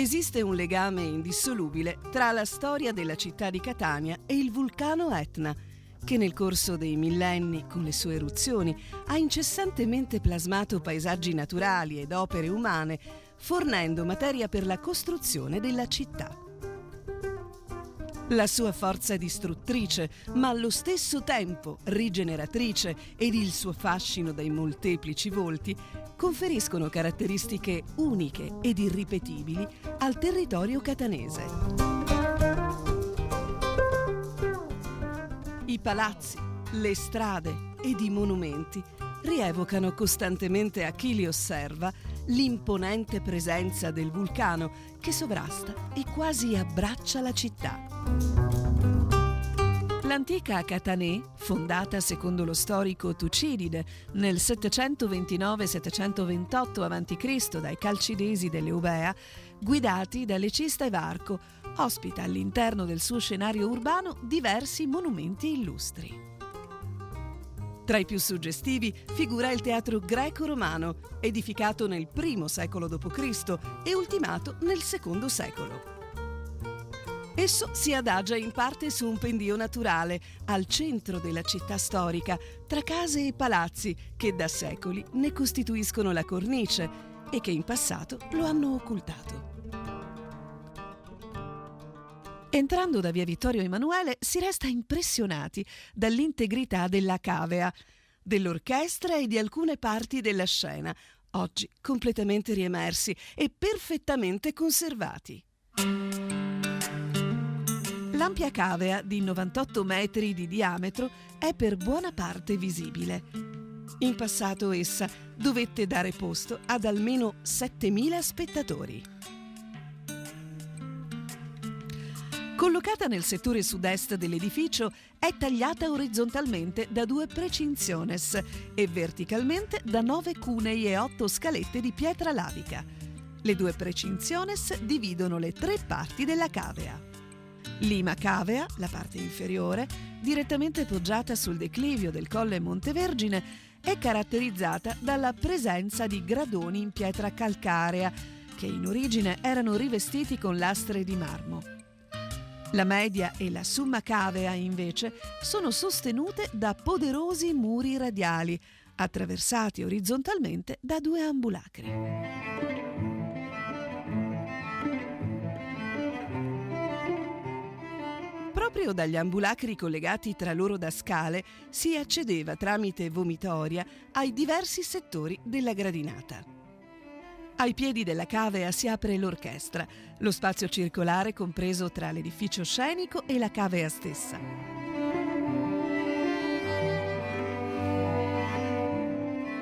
Esiste un legame indissolubile tra la storia della città di Catania e il vulcano Etna, che nel corso dei millenni, con le sue eruzioni, ha incessantemente plasmato paesaggi naturali ed opere umane, fornendo materia per la costruzione della città. La sua forza distruttrice, ma allo stesso tempo rigeneratrice, ed il suo fascino dai molteplici volti conferiscono caratteristiche uniche ed irripetibili al territorio catanese. I palazzi, le strade ed i monumenti rievocano costantemente a chi li osserva l'imponente presenza del vulcano che sovrasta e quasi abbraccia la città. L'antica Catanè, fondata secondo lo storico Tucidide nel 729-728 a.C. dai Calcidesi dell'Eubea, guidati da Lecista e Varco, ospita all'interno del suo scenario urbano diversi monumenti illustri. Tra i più suggestivi figura il teatro greco-romano, edificato nel I secolo d.C. e ultimato nel II secolo. Esso si adagia in parte su un pendio naturale, al centro della città storica, tra case e palazzi che da secoli ne costituiscono la cornice e che in passato lo hanno occultato. Entrando da via Vittorio Emanuele si resta impressionati dall'integrità della cavea, dell'orchestra e di alcune parti della scena, oggi completamente riemersi e perfettamente conservati. L'ampia cavea di 98 metri di diametro è per buona parte visibile. In passato essa dovette dare posto ad almeno 7.000 spettatori. Collocata nel settore sud-est dell'edificio, è tagliata orizzontalmente da 2 precinziones e verticalmente da 9 cunei e 8 scalette di pietra lavica. Le 2 precinziones dividono le 3 parti della cavea. Lima cavea, la parte inferiore, direttamente poggiata sul declivio del Colle Montevergine, è caratterizzata dalla presenza di gradoni in pietra calcarea, che in origine erano rivestiti con lastre di marmo. La media e la summa cavea, invece, sono sostenute da poderosi muri radiali, attraversati orizzontalmente da 2 ambulacri. Proprio dagli ambulacri collegati tra loro da scale si accedeva tramite vomitoria ai diversi settori della gradinata. Ai piedi della cavea si apre l'orchestra, lo spazio circolare compreso tra l'edificio scenico e la cavea stessa.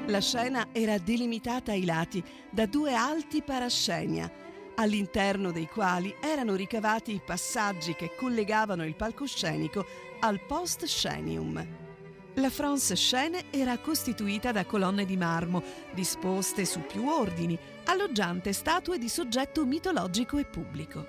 La scena era delimitata ai lati da 2 alti parascenia, all'interno dei quali erano ricavati i passaggi che collegavano il palcoscenico al post scenium. La France Scène era costituita da colonne di marmo, disposte su più ordini, alloggiante statue di soggetto mitologico e pubblico.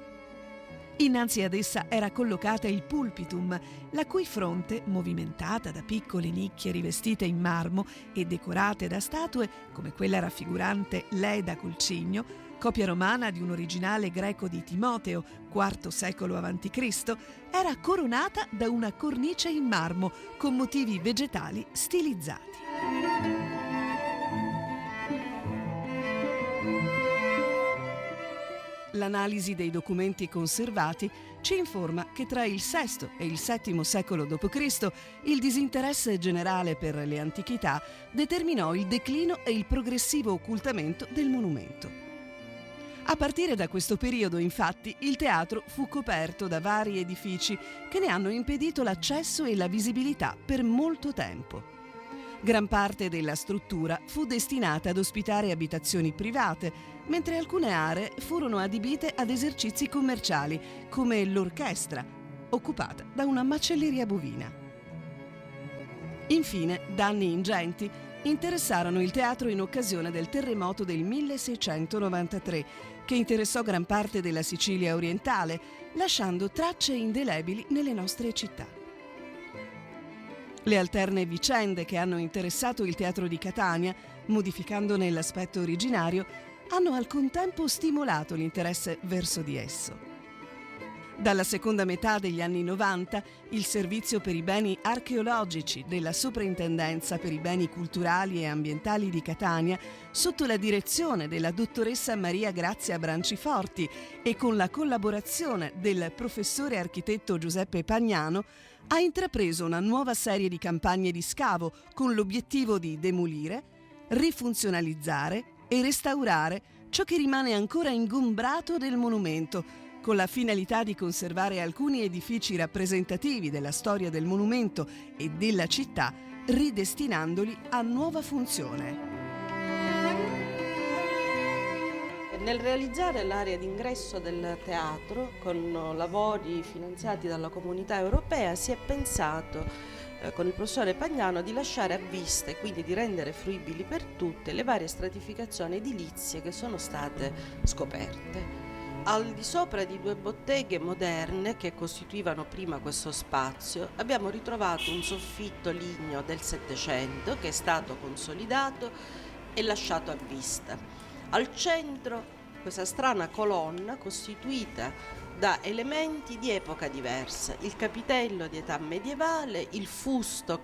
Innanzi ad essa era collocata il pulpitum, la cui fronte, movimentata da piccole nicchie rivestite in marmo e decorate da statue, come quella raffigurante Leda col cigno, copia romana di un originale greco di Timoteo, IV secolo a.C., era coronata da una cornice in marmo con motivi vegetali stilizzati. L'analisi dei documenti conservati ci informa che tra il VI e il VII secolo d.C. il disinteresse generale per le antichità determinò il declino e il progressivo occultamento del monumento. A partire da questo periodo, infatti, il teatro fu coperto da vari edifici che ne hanno impedito l'accesso e la visibilità per molto tempo. Gran parte della struttura fu destinata ad ospitare abitazioni private, mentre alcune aree furono adibite ad esercizi commerciali, come l'orchestra, occupata da una macelleria bovina. Infine, danni ingenti interessarono il teatro in occasione del terremoto del 1693, che interessò gran parte della Sicilia orientale, lasciando tracce indelebili nelle nostre città. Le alterne vicende che hanno interessato il teatro di Catania, modificandone l'aspetto originario, hanno al contempo stimolato l'interesse verso di esso. Dalla seconda metà degli anni 90, il Servizio per i beni archeologici della Soprintendenza per i beni culturali e ambientali di Catania, sotto la direzione della dottoressa Maria Grazia Branciforti e con la collaborazione del professore architetto Giuseppe Pagnano, ha intrapreso una nuova serie di campagne di scavo con l'obiettivo di demolire, rifunzionalizzare e restaurare ciò che rimane ancora ingombrato del monumento, con la finalità di conservare alcuni edifici rappresentativi della storia del monumento e della città, ridestinandoli a nuova funzione. Nel realizzare l'area d'ingresso del teatro, con lavori finanziati dalla Comunità Europea, si è pensato con il professore Pagnano di lasciare a vista e quindi di rendere fruibili per tutte le varie stratificazioni edilizie che sono state scoperte. Al di sopra di 2 botteghe moderne che costituivano prima questo spazio, abbiamo ritrovato un soffitto ligneo del Settecento che è stato consolidato e lasciato a vista. Al centro questa strana colonna costituita da elementi di epoca diversa, il capitello di età medievale, il fusto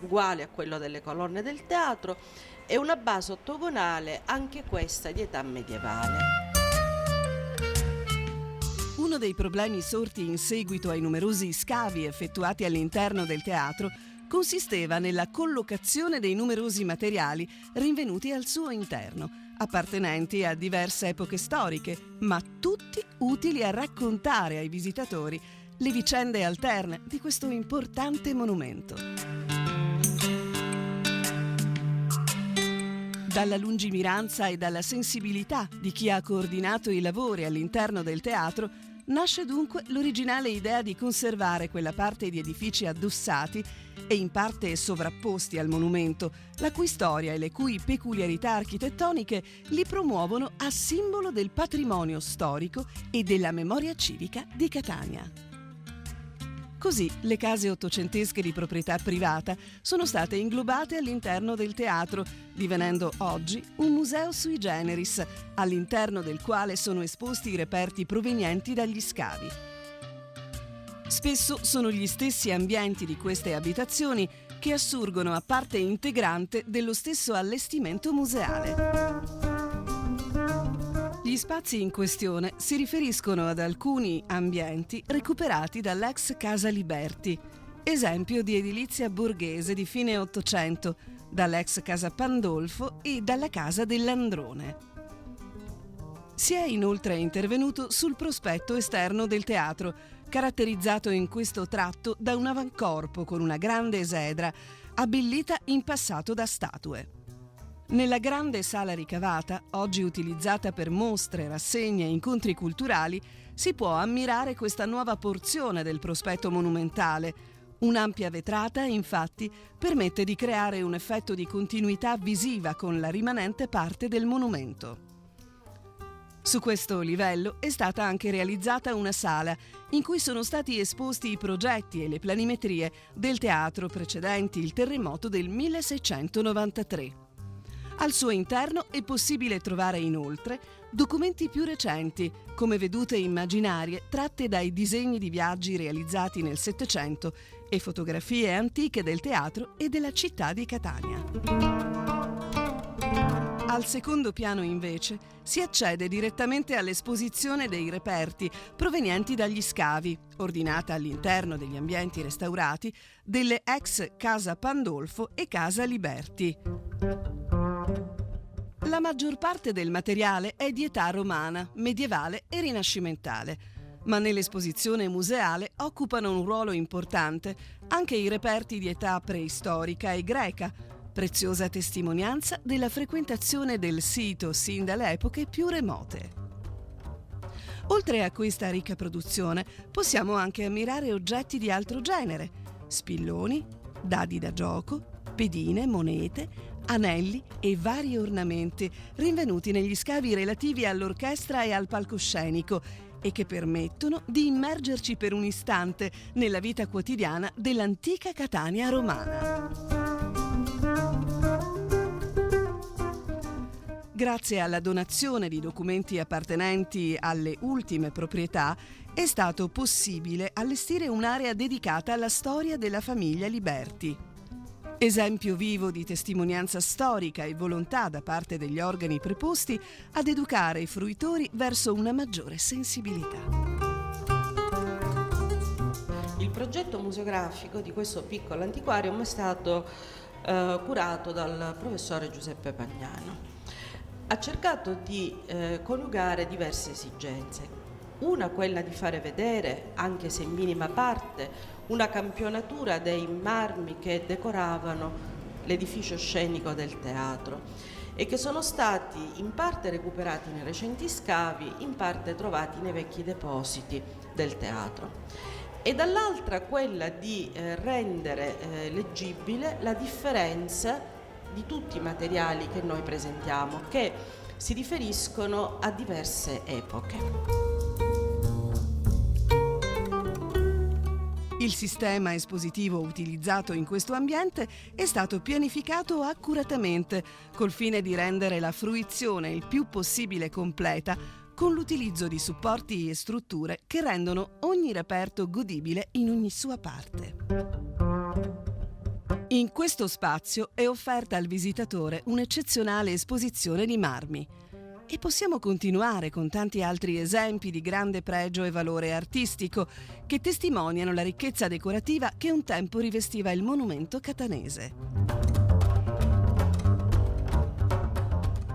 uguale a quello delle colonne del teatro e una base ottagonale anche questa di età medievale. Uno dei problemi sorti in seguito ai numerosi scavi effettuati all'interno del teatro consisteva nella collocazione dei numerosi materiali rinvenuti al suo interno, appartenenti a diverse epoche storiche, ma tutti utili a raccontare ai visitatori le vicende alterne di questo importante monumento. Dalla lungimiranza e dalla sensibilità di chi ha coordinato i lavori all'interno del teatro nasce dunque l'originale idea di conservare quella parte di edifici addossati e in parte sovrapposti al monumento, la cui storia e le cui peculiarità architettoniche li promuovono a simbolo del patrimonio storico e della memoria civica di Catania. Così le case ottocentesche di proprietà privata sono state inglobate all'interno del teatro, divenendo oggi un museo sui generis, all'interno del quale sono esposti i reperti provenienti dagli scavi. Spesso sono gli stessi ambienti di queste abitazioni che assurgono a parte integrante dello stesso allestimento museale. Gli spazi in questione si riferiscono ad alcuni ambienti recuperati dall'ex Casa Liberti, esempio di edilizia borghese di fine Ottocento, dall'ex Casa Pandolfo e dalla Casa dell'Androne. Si è inoltre intervenuto sul prospetto esterno del teatro, caratterizzato in questo tratto da un avancorpo con una grande esedra, abbellita in passato da statue. Nella grande sala ricavata, oggi utilizzata per mostre, rassegne e incontri culturali, si può ammirare questa nuova porzione del prospetto monumentale. Un'ampia vetrata, infatti, permette di creare un effetto di continuità visiva con la rimanente parte del monumento. Su questo livello è stata anche realizzata una sala in cui sono stati esposti i progetti e le planimetrie del teatro precedenti il terremoto del 1693. Al suo interno è possibile trovare inoltre documenti più recenti, come vedute immaginarie tratte dai disegni di viaggi realizzati nel Settecento e fotografie antiche del teatro e della città di Catania. Al secondo piano, invece, si accede direttamente all'esposizione dei reperti provenienti dagli scavi, ordinata all'interno degli ambienti restaurati delle ex Casa Pandolfo e Casa Liberti. La maggior parte del materiale è di età romana, medievale e rinascimentale, ma nell'esposizione museale occupano un ruolo importante anche i reperti di età preistorica e greca, preziosa testimonianza della frequentazione del sito sin dalle epoche più remote. Oltre a questa ricca produzione, possiamo anche ammirare oggetti di altro genere: spilloni, dadi da gioco, pedine, monete, anelli e vari ornamenti rinvenuti negli scavi relativi all'orchestra e al palcoscenico e che permettono di immergerci per un istante nella vita quotidiana dell'antica Catania romana. Grazie alla donazione di documenti appartenenti alle ultime proprietà è stato possibile allestire un'area dedicata alla storia della famiglia Liberti. Esempio vivo di testimonianza storica e volontà da parte degli organi preposti ad educare i fruitori verso una maggiore sensibilità. Il progetto museografico di questo piccolo antiquarium è stato curato dal professore Giuseppe Pagnano. Ha cercato di coniugare diverse esigenze. Una, quella di fare vedere, anche se in minima parte, una campionatura dei marmi che decoravano l'edificio scenico del teatro e che sono stati in parte recuperati nei recenti scavi, in parte trovati nei vecchi depositi del teatro. E dall'altra quella di rendere leggibile la differenza di tutti i materiali che noi presentiamo, che si riferiscono a diverse epoche. Il sistema espositivo utilizzato in questo ambiente è stato pianificato accuratamente, col fine di rendere la fruizione il più possibile completa, con l'utilizzo di supporti e strutture che rendono ogni reperto godibile in ogni sua parte. In questo spazio è offerta al visitatore un'eccezionale esposizione di marmi. E possiamo continuare con tanti altri esempi di grande pregio e valore artistico che testimoniano la ricchezza decorativa che un tempo rivestiva il monumento catanese.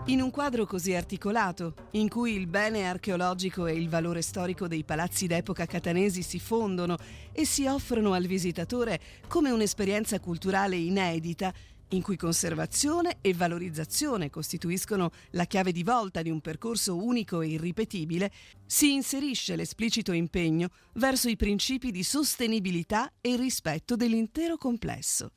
In un quadro così articolato, in cui il bene archeologico e il valore storico dei palazzi d'epoca catanesi si fondono e si offrono al visitatore come un'esperienza culturale inedita, in cui conservazione e valorizzazione costituiscono la chiave di volta di un percorso unico e irripetibile, si inserisce l'esplicito impegno verso i principi di sostenibilità e rispetto dell'intero complesso.